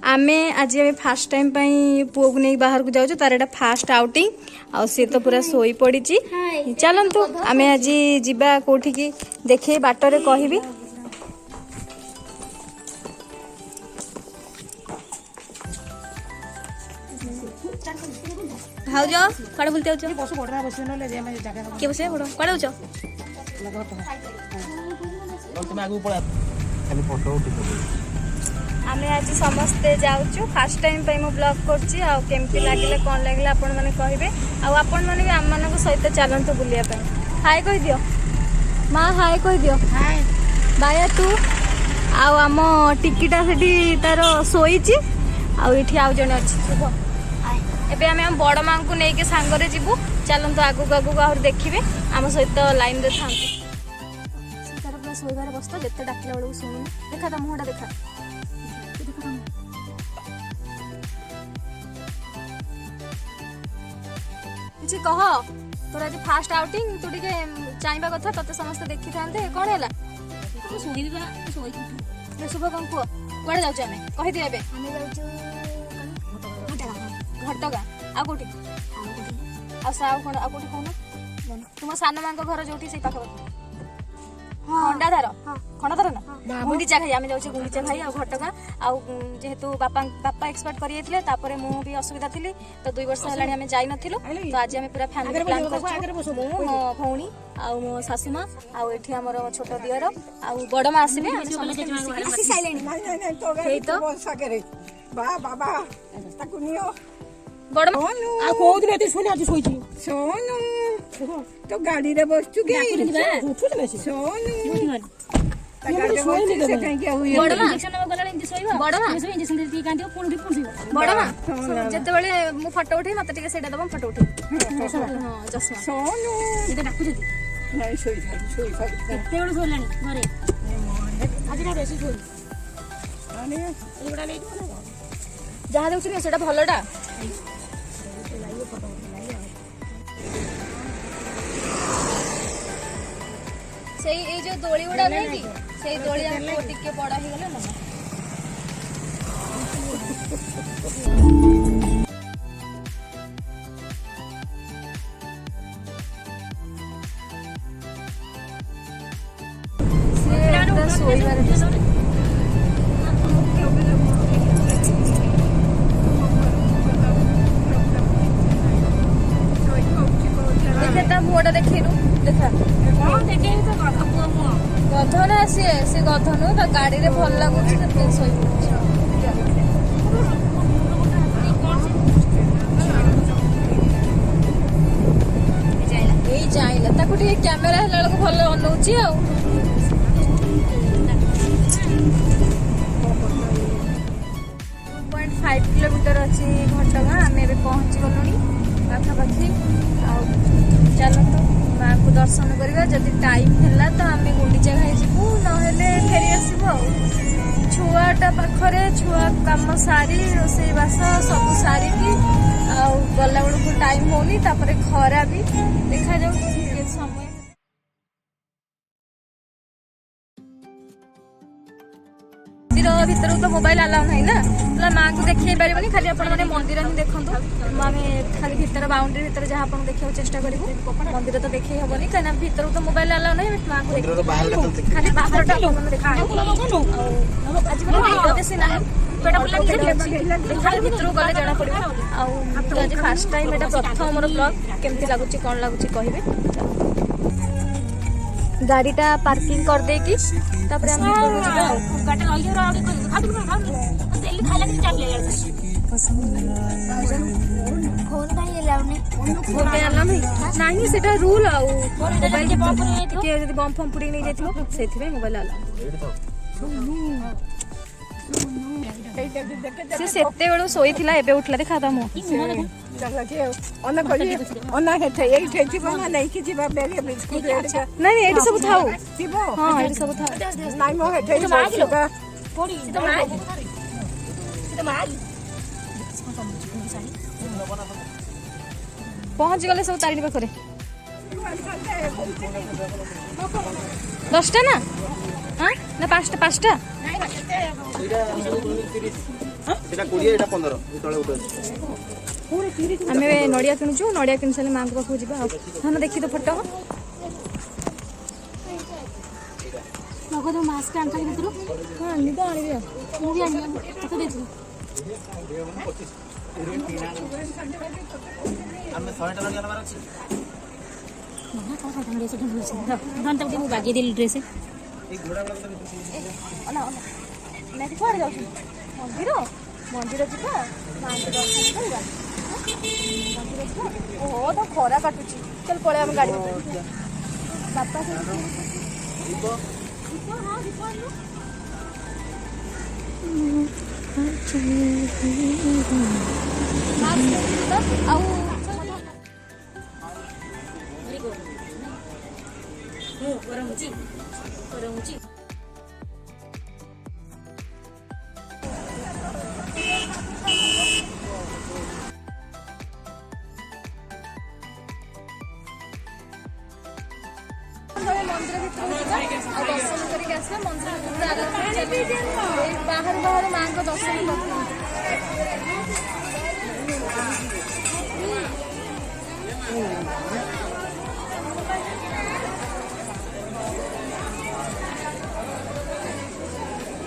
आमे आज fast time पुओ को नहीं बाहर को जाऊँ तार एटा फास्ट आउटिंग आ सी तो पूरा सोई पड़ी चलतु आम आज जीवा कोठी की देखे बाटर कहबी भाज कड़े बुलते किए बसे कड़े आमे आज समस्ते जाऊँ फास्ट टाइम मु ब्लॉग करछि आ केमती लागिला कौन लागिला आपण माने कहिबे आ आपण माने भी आम मानक सहित चलंतु बुलिया पे हाय कहि दियो मां हाय कहि दियो हाय बाया तू आ आम टिकिटा सेठी तार सोईची आ इठी आउ जने अछि शुभ एबे आम बड़ मां को नेके सांगरे जीवु चलंतु आगु आगु आहुर देखिबे आम सहित लाइन रे थांतु तार पूरा सोईबार बस्ता जते डाकिला बेलू सुनु देखा त मुहटा देखा किसी कह तोर आज फास्ट आउटिंग तू टिके चाहबा कथा तते समस्त देखि थांते कोन हैला शुभ कौन पुआ कुआड़े जाऊँ आम कही दिए घटगा आ कोठी आ साउ कोन आ कोठी कोन तुम सान मां घर जोठी से पाख खंडाधार खंडाधार ना गुंडीचा खाई आम जाऊँ गुंडीचा खाई आ घटगा जेहेतु बापा एक्सपर्ट कर मु भी असुविधा थी तो 2 वर्ष है आम जाई नथिलु तो आज आम पूरा फैमिली प्लान करछु मो भौणी आ मो सासुमा आ एठी हमर छोट दियर आ बडमा आसीले हम समस्त मिसिक साइलेंट तो बा बाबा ताकू नियो बडमा आ को दिन एते सोनी आज सोईची सोनू तो गाड़ी रे बसचु के सोनू जिते मु फटो उठे मत दबा फटो उठे जहाँ देखुन से भलटा से जो दोली गुड़ा नहीं कि से दोली हमको टिके बड़ा ही गले ना से सोई बारे देखा मुहटा देखिनु देखा गधन सी गधन गाड़ी रे भल लगुच जाइला ताकू टे कैमेरा हला बेलू भल अनौची आ 2.5 किलोमीटर अच्छी घटगा आम ए पहुँची गलुनी पाखापाखि चलतु माँ को दर्शन करवा जदि टाइम है तो आम गुंडीचा खाई जीवु ना फेरी आसबू छुआटा पाखरे छुआ कम सारी रोसे बास सब सारिकी गला बेलू टाइम होनी खरा भी देखा जाऊ समय भीतर तो मोबाइल अलाउ नहीं ना माँ को देखिए पारे खाली आप मंदिर ही देखो आम खाली भीतर बाउंड्री भीतर जहाँ आप देखा चेष्टा करूँ मंदिर तो देखी हेनी कहीं भीतर तो मोबाइल अलाउ नहीं माँ को खाली बाहर बेसी ना भीतर गले जना पड़ो आज फास्ट टाइम एटा प्रथम मोर ब्लॉग केमती लगुच कौन लगुच कहे गाड़ीटा पार्किंग कर देकी तापर हम नहीं सेटा रूल आउ मोबाइल बम फम पुड़ी नहीं जाइथिबो सेथिबे मोबाइल अलाउ से सेते बेलू सोई थिला एबे उठला देखा ता मो चला के ओना कली ओना हेठे एई ठेची बना नहीं कि जीवा बेगे बिस्कुट नहीं एडी सब थाऊ थिबो हां एडी सब थाऊ नाही मो हेठे का पड़ी तो माग पहुंच गले सब तारिणी पाखरे 10टा ना हाँ ना 5टा 5टा आम नड़िया किणुचु नड़िया किणी सारे माँ पाखक जा हाँ देखी तो फोटो मास्क आनी भर हाँ आनी तो आनी बागे दिल ड्रेस कुआड़े जाऊँ मंदिर मंदिर जा माँ के दर्शन करवा मंदिर जा ओह तो खरा काटुची चल पड़े आम गाड़ी बापा मंदिर भर दर्शन करके आसा मंदिर बाहर बाहर माँ को दर्शन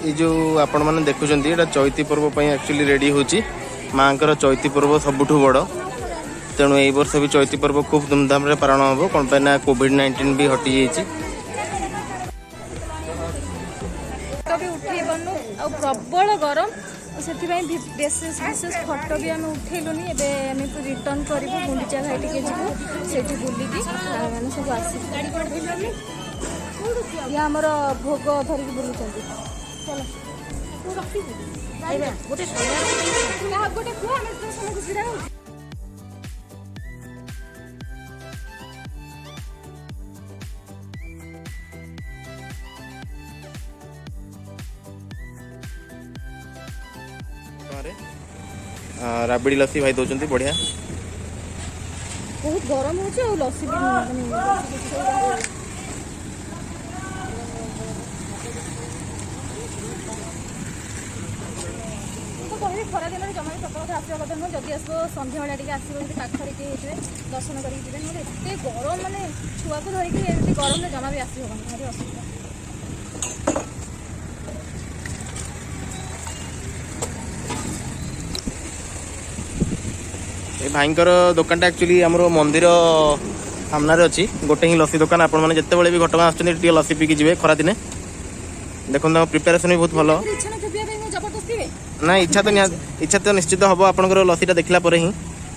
ये जो आपण मैंने देखुंत ये चैती पर्व एक्चुअली रेडी होची माँ चैती पर्व सबुठ बड़ तेणु यही वर्ष भी चैती पर्व खूब धूमधाम रे पालन हम कौन पे ना कोविड-19 भी हटि जाइए प्रबल गरम से विशेष फटो भी आम उठेलुनि एवं रिटर्न करूँ गुंडीचा घाई टे जीवु से बुलिकी मैंने सब आस आमर भोग धरिकी बुलूँ चलो गोटे राबड़ी लस्सी भाई दौरान बढ़िया बहुत गरम हो लस्सी भी कहली खरा दिन जमा सकाल आसवा कथा नुह जदि आसो सन्ध्या बेला टे आसो पाखरे किए होते दर्शन करेंगे नए एत गरम मानने छुआ को धरिकी एमती गरम जमा भी आसी हेनी भारी असुविधा भाईंकर दुकान एक्चुअली आम मंदिर सामने अच्छी गोटे ही लस्सी दुकान आपण मैंने जिते भी घटगाँ आसुँच लस्सी पीकी जी खरा दिने देखो प्रिपेरेसन भी बहुत भल ना इच्छा तो निश्चित हम आपंकर लस्सीटा देखला पर ही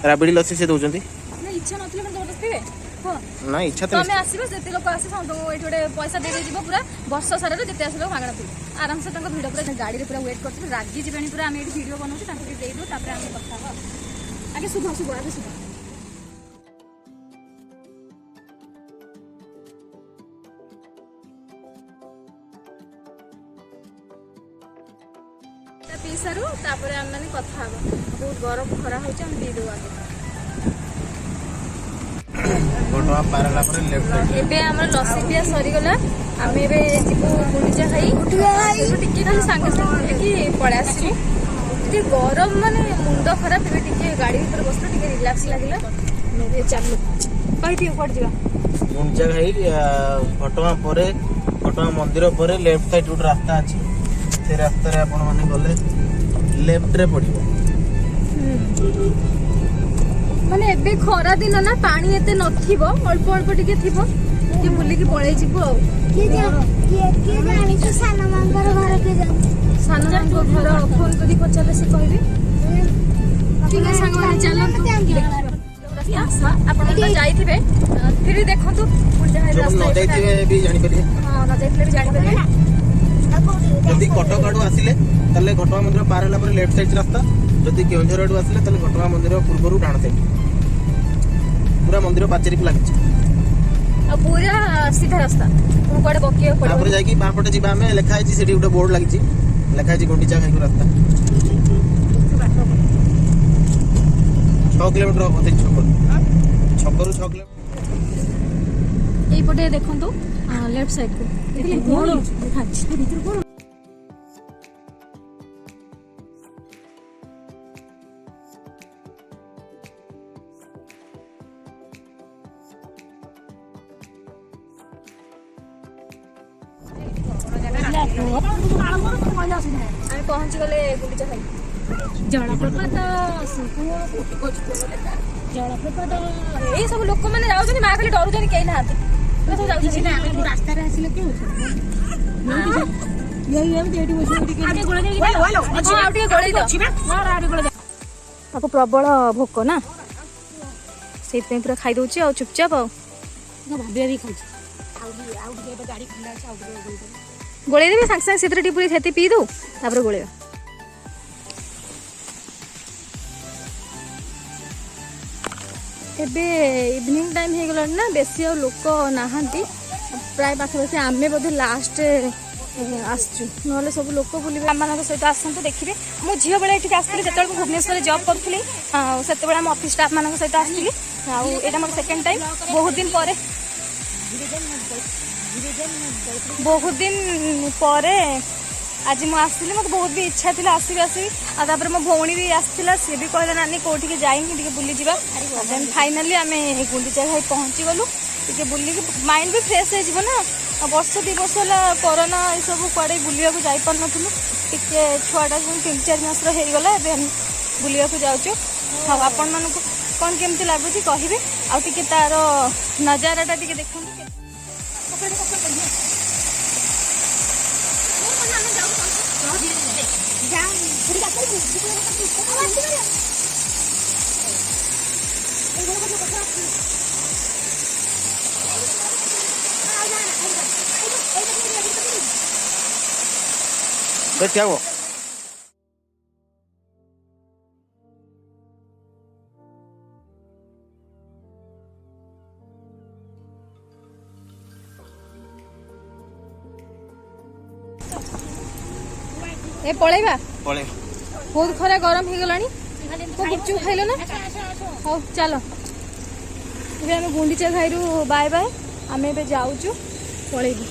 राबड़ी लस्सी से दौरान ना इच्छा तो पैसा दे पूरा वर्ष सारा जिते आस मागणा पी आराम से भिड़ पूरा गाड़ी पूरा वेट कर रागी जी पूरा आम ये भिड बनाऊँ देदेव तापर आम कथा आगे शुभ शुभ आगे शुभ पी सारू तापर आम मैंने कथा बहुत गरम खरा हो दीदे आगे लस्सी पिया सरीगला आम जीव गुंडीचा खाई टे सागे सागे पलि आसू गरम माने मुंड खराब टे गाड़ी भर बस रिलैक्स लगे चलो कही कौट जा गुंडीचा खाई घटगाँ मंदिर पर लेफ्ट साइड गोटे रास्ता अच्छी से रास्ता आपण मैंने गले लेफ्ट रे पड़ो माने एबे खरा दिन ना पानी एते नथिबो अल्प अल्प टिके थिबो कि बुलिकी पळे जिवो के जानी तो साना मांगर घर के जानी साना मांगर घर फोन करी पचाले से कहबे ठीक है संग माने चलो आपण तो जाईथिबे फिर देखंतु पुण जहां रास्ता जाईथिबे भी जानि परिबे हां ना जाईथिबे भी जानि परिबे जदि कटक आडू आसिले ताले घटगाँ मंदिर पार होला पर लेफ्ट साइड रास्ता जदि केउझर आडू आसिले ताले घटगाँ मंदिर पूर्वरु डाण साइड पूरा मंदिर पाचेरी को लागिछ आ पूरा सीधा रास्ता तुम कोडे बकियो पड़ो तापर जाई कि बापटे जिबा में लेखा है सेठी गोटे बोर्ड लागिछ लेखा है गुंडीचा खाई को रास्ता 6 किलोमीटर होते छकरू 6 किलोमीटर এইপଟେ ଦେଖନ୍ତୁ ଲେଫ୍ଟ ସାଇଡକୁ ଆମେ ପହଞ୍ଚିଗଲେ ଗୁଣ୍ଡିଚା ଖାଇ ଜଳପ୍ରପାତ ଜଳପ୍ରପାତ ଏଇ ସବୁ ଲୋକମାନେ ଯାଉଛନ୍ତି ମା ଖାଲି ଡରୁଛନ୍ତି କେହି ନାହାନ୍ତି ସବୁ ଯାଉଛନ୍ତି ରାସ୍ତାରେ ଆସିଲେ ତାକୁ ପ୍ରବଳ ଭୋକ ନା ସେଇଥିପାଇଁ ପୁରା ଖାଇଦଉଛି ଆଉ ଚୁପଚାପ ଆଉ ଗୋଳେଇ ଦେବି ସାଙ୍ଗେ ସାଙ୍ଗେ ସେଥିରେ ଟିକେ ପୁରୀ ସେଠି ପିଇ ଦଉ ତାପରେ ଗୋଳେଇବା ଏବେ ଇଭିନିଂ ଟାଇମ୍ ହେଇଗଲାଣି ନା ବେଶୀ ଆଉ ଲୋକ ନାହାନ୍ତି ପ୍ରାୟ ପାଖାପାଖି ଆମେ ବୋଧେ ଲାଷ୍ଟ ଆସିଛୁ ନହେଲେ ସବୁ ଲୋକ ବୁଲିବେ ଆମମାନଙ୍କ ସହିତ ଆସନ୍ତୁ ଦେଖିବେ ମୁଁ ଝିଅ ବେଳେ ଏଠିକି ଆସିଥିଲି ଯେତେବେଳେ ମୁଁ ଭୁବନେଶ୍ୱରରେ ଜବ୍ କରୁଥିଲି ସେତେବେଳେ ଆମ ଅଫିସ୍ ଷ୍ଟାଫ୍ମାନଙ୍କ ସହିତ ଆସିଥିଲି ଆଉ ଏଇଟା ମୋର ସେକେଣ୍ଡ ଟାଇମ୍ ବହୁତ ଦିନ ପରେ ଆଜି ମୁଁ ଆସିଥିଲି ମୋତେ ବହୁତ ବି ଇଚ୍ଛା ଥିଲା ଆସିବି ଆଉ ତାପରେ ମୋ ଭଉଣୀ ବି ଆସିଥିଲା ସିଏ ବି କହିଲା ନାନୀ କୋଉଠିକି ଯାଇନି ଟିକେ ବୁଲିଯିବା ଦେନ୍ ଫାଇନାଲି ଆମେ ଗୁଣ୍ଡିଚା ଘାଇ ପହଞ୍ଚିଗଲୁ ଟିକେ ବୁଲିକି ମାଇଣ୍ଡ ବି ଫ୍ରେଶ୍ ହେଇଯିବ ନା ବର୍ଷ 2 ବର୍ଷ ହେଲା କରୋନା ଏସବୁ କୁଆଡ଼େ ବୁଲିବାକୁ ଯାଇପାରୁନଥିଲୁ ଟିକେ ଛୁଆଟା 3-4 ମାସର ହେଇଗଲା ଏବେ ବୁଲିବାକୁ ଯାଉଛୁ ଆଉ ଆପଣମାନଙ୍କୁ କ'ଣ କେମିତି ଲାଗୁଛି କହିବେ ଆଉ ଟିକେ ତାର ନଜାରାଟା ଟିକେ ଦେଖନ୍ତୁ क्या हुआ ए पळेबा पळे बहुत खरा गरम हो गलानी को गुपचुप खाइलो ना हो चलो ଏବେ ଆମେ ଗୁଣ୍ଡିଚା ଘାଇରୁ ବାଏ ବାଏ ଆମେ ଏବେ ଯାଉଛୁ ପଳେଇବୁ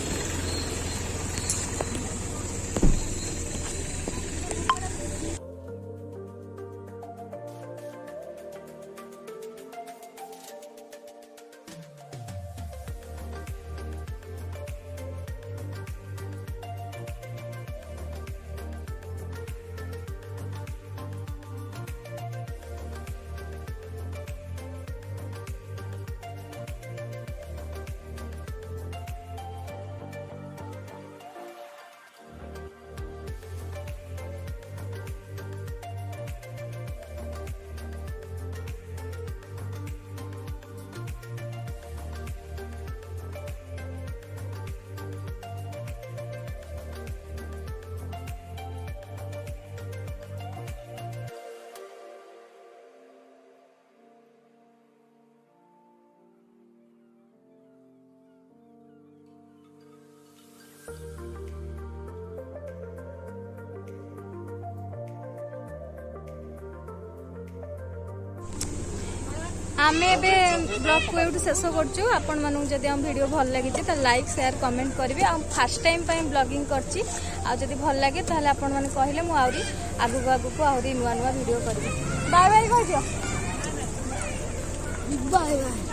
आमे बे ब्लॉग को एवढं शेष करछु आपण मानू जदि हम वीडियो भल लागी त लाइक शेयर कमेंट करिवे आ फर्स्ट टाइम पय ब्लॉगिंग करछि आ जदि भल लागे ताले आपण माने कहिले मु आउरी आगु को आउरी नुवा नुवा वीडियो करबे बाय बाय कह दियो बाय बाय।